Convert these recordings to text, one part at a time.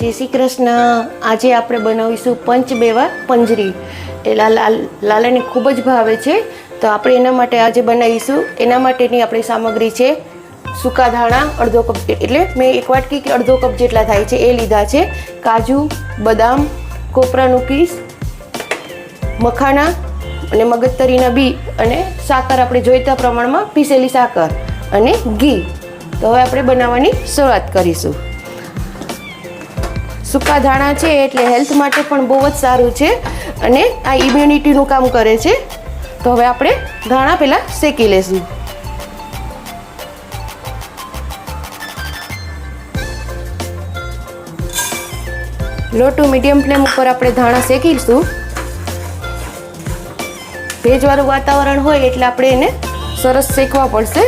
જય શ્રી કૃષ્ણ। આજે આપણે બનાવીશું પંચમેવા पंजरी। એ લાલાને ખૂબ જ ભાવે છે, તો આપણે એના માટે આજે બનાવીશું। એના માટેની આપણી સામગ્રી છે સૂકા ધાણા અડધો કપ, એટલે મેં એક વાટકી કે અડધો કપ જેટલા થાય છે એ લીધા છે। કાજુ, બદામ, કોપરાનું કીસ, મખાણા અને મગજતરીના બી અને સાકર આપણે જોઈતા પ્રમાણમાં પીસેલી સાકર અને ઘી। તો હવે આપણે બનાવવાની શરૂઆત કરીશું। સૂકા ધાણા છે એટલે હેલ્થ માટે પણ બહુ જ સારું છે અને આ ઇમ્યુનિટીનું કામ કરે છે। તો હવે આપણે ધાણા પહેલાં શેકી લેશું। લો ટુ મીડિયમ ફ્લેમ ઉપર આપણે ધાણા શેકીશું। ભેજવાળું વાતાવરણ હોય એટલે આપણે એને સરસ શેકવા પડશે,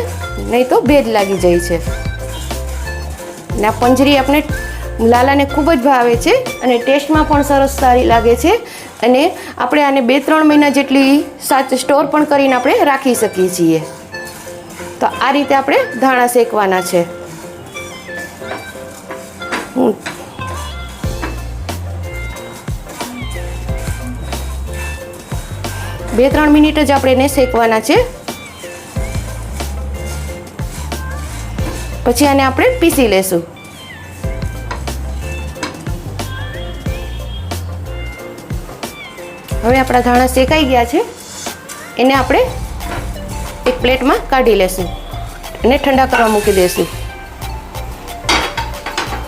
નહીં તો ભેજ લાગી જાય છે। અને આ પંજરી આપણે લાલાને ખૂબ જ ભાવે છે અને ટેસ્ટમાં પણ સરસ સારી લાગે છે અને આપણે આને 2-3 મહિના જેટલી સ્ટોર પણ કરીને આપણે રાખી શકીએ છીએ। તો આ રીતે આપણે ધાણા શેકવાના છે। 2-3 મિનિટ જ આપણે એને શેકવાના છે, પછી આને આપણે પીસી લેશું। હવે આપણા ધાણા શેકાઈ ગયા છે, એને આપણે એક પ્લેટમાં કાઢી લેશું અને ઠંડા કરવા મૂકી દઈશું।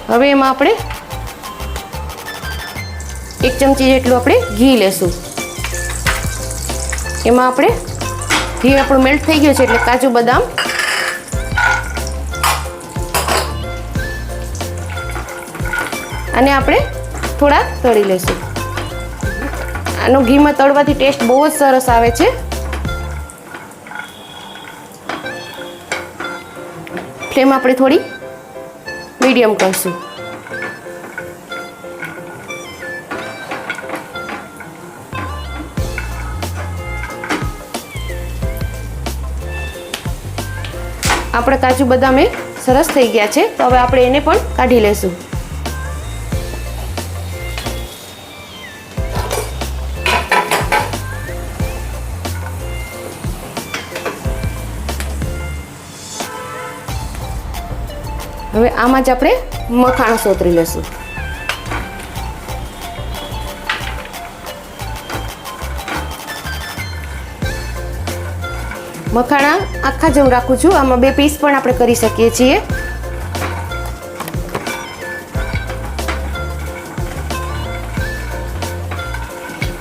હવે એમાં આપણે 1 ચમચી જેટલું આપણે ઘી લેશું। એમાં આપણે ઘી આપણું મેલ્ટ થઈ ગયું છે એટલે કાજુ બદામ અને આપણે થોડા તળી લઈશું। આનો ઘીમાં તળવાથી ટેસ્ટ બહુ જ સરસ આવે છે। ફ્લેમ આપણે થોડી મીડિયમ કરશું। આપણે કાજુ બદામ એ સરસ થઈ ગયા છે, તો હવે આપણે એને પણ કાઢી લેશું। હવે આમાં જ આપણે મખાણા સોતરી લેશું। મખાણા આખા જેવું રાખું છું, આમાં 2 પીસ પણ આપણે કરી શકીએ છીએ।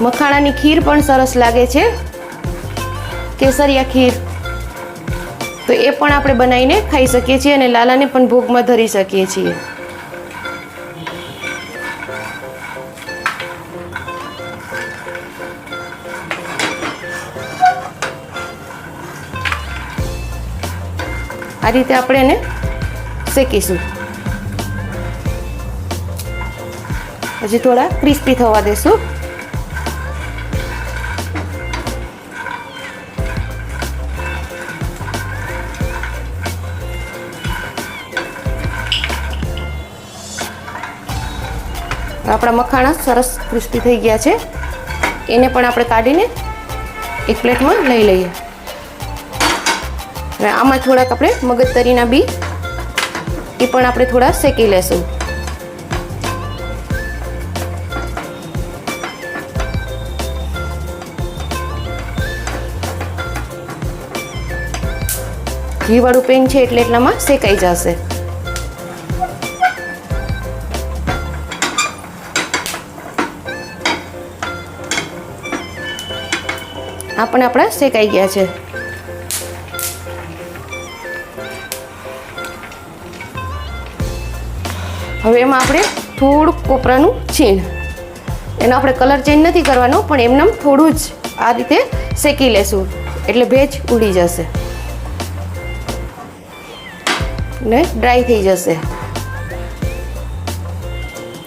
મખાણાની ખીર પણ સરસ લાગે છે, કેસરિયા ખીર, તો એ પણ આપણે બનાવીને ખાઈ શકીએ છીએ અને લાલાને પણ ભોગમાં ધરી શકીએ છીએ। આ રીતે આપણે એને શેકીશું। હજી થોડા ક્રિસ્પી થવા દેશું। આપણા મખાણા સરસ ક્રિસ્પી થઈ ગયા છે, એને પણ આપણે કાઢીને એક પ્લેટમાં લઈ લઈએ। હવે આમાં થોડાક આપણે મગજતરીના બી એ પણ આપણે થોડા શેકી લેશું। ઘીવાળું પેન છે એટલે એટલામાં શેકાઈ જશે। આ પણ આપણા શેકાઈ ગયા છે। હવે એમાં આપણે થોડુંક કોપરાનું છીણ, એનો આપણે કલર ચેન્જ નથી કરવાનો, પણ એમને થોડું જ આ રીતે શેકી લેશું એટલે ભેજ ઉડી જશે ને ડ્રાય થઈ જશે।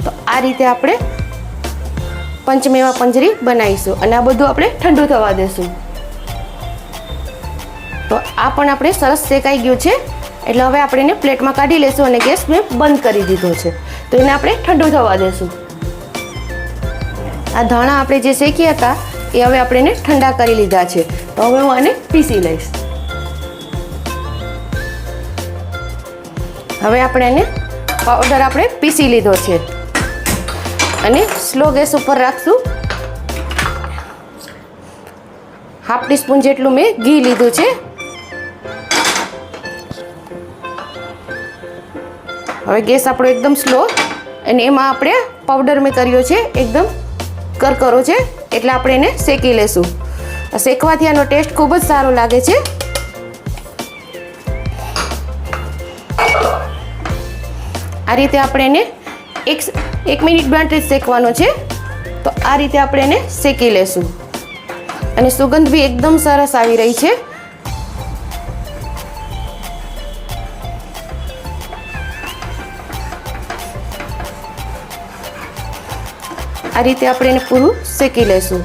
તો આ રીતે આપણે પંચમેવા पंजरी બનાવીશું અને આ બધું આપણે ઠંડુ થવા દેશું। તો આ પણ આપણે સરસ શેકાઈ ગયું છે એટલે હવે આપણે એને પ્લેટમાં કાઢી લેશું અને ગેસ મેં બંધ કરી દીધો છે। તો એને આપણે ઠંડુ થવા દેશું. આ ધાણા આપણે જે શેક્યા હતા એ હવે આપણે એને ઠંડા કરી લીધા છે. તો હવે હું આને પીસી લઈશ. હવે આપણે એને પાવડર આપણે પીસી લીધો છે અને સ્લો ગેસ ઉપર રાખશું. 1/2 ટીસ્પૂન જેટલું મેં ઘી લીધું છે. હવે ગેસ આપણો એકદમ સ્લો અને એમાં આપણે પાવડર મેં કર્યો છે એકદમ કરકરો છે એટલે આપણે એને શેકી લેશું. શેકવાથી આનો ટેસ્ટ ખૂબ જ સારો લાગે છે. આ રીતે આપણે એને એક મિનિટ માટે જ શેકવાનો છે. તો આ રીતે આપણે એને શેકી લેશું અને સુગંધ બી એકદમ સરસ આવી રહી છે. આ રીતે આપણે એને પૂરું શેકી લેશું.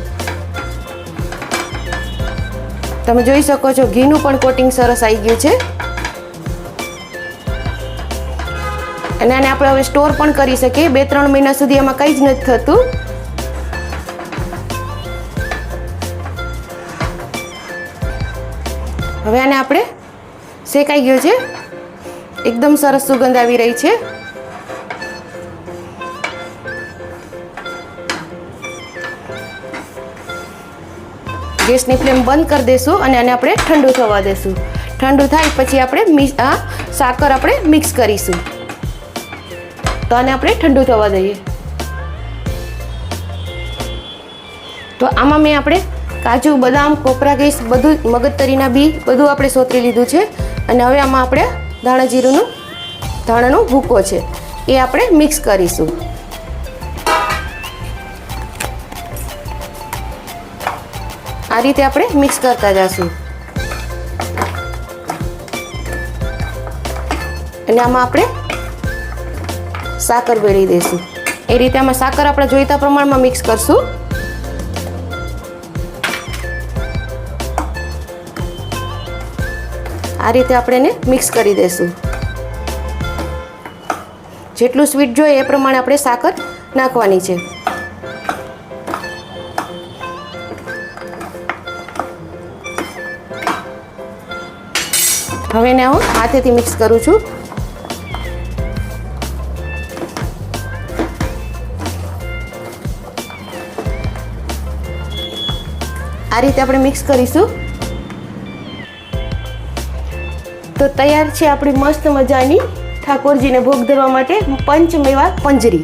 તમે જોઈ શકો છો ઘીનું પણ કોટિંગ સરસ આવી ગયું છે અને આને આપણે હવે સ્ટોર પણ કરી શકીએ. 2-3 મહિના સુધી એમાં કંઈ જ નથી થતું. હવે આને આપણે શેકાઈ ગયો છે. એકદમ સરસ સુગંધ આવી રહી છે. ગેસની ફ્લેમ બંધ કરી દઈશું અને આને આપણે ઠંડુ થવા દઈશું. ઠંડુ થાય પછી આપણે સાકર આપણે મિક્સ કરીશું. તો આને આપણે ઠંડુ થવા દઈએ. તો આમાં મેં આપણે કાજુ, બદામ, કોપરા કેસ બધું, મગજતરીના બી બધું આપણે સોતરી લીધું છે અને હવે આમાં આપણે ધાણાનો ભૂકો છે એ આપણે મિક્સ કરીશું. આ રીતે આપણે મિક્સ કરતા જઈશું અને આમાં આપણે સાકર ભેળવી દઈશું. એ રીતે આમાં સાકર આપણે જોઈતા પ્રમાણમાં મિક્સ કરશું. આ રીતે આપણે એને મિક્સ કરી દઈશું. જેટલું સ્વીટ જોઈએ એ પ્રમાણે આપણે સાકર નાખવાની છે. હવે એને હું હાથેથી મિક્સ કરું છું. આ રીતે આપણે મિક્સ કરીશું. તો તૈયાર છે આપણી મસ્ત મજાની ઠાકોરજીને ભોગ ધરવા માટે પંચમેવા પંજરી.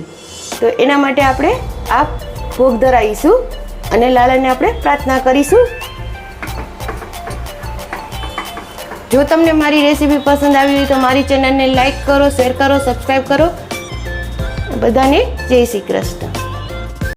તો એના માટે આપણે આ ભોગ ધરાવીશું અને લાલાને આપણે પ્રાર્થના કરીશું. જો તમને મારી રેસીપી પસંદ આવી હોય તો મારી ચેનલને લાઈક કરો, શેર કરો, સબસ્ક્રાઈબ કરો. બધાને જય શ્રી કૃષ્ણ.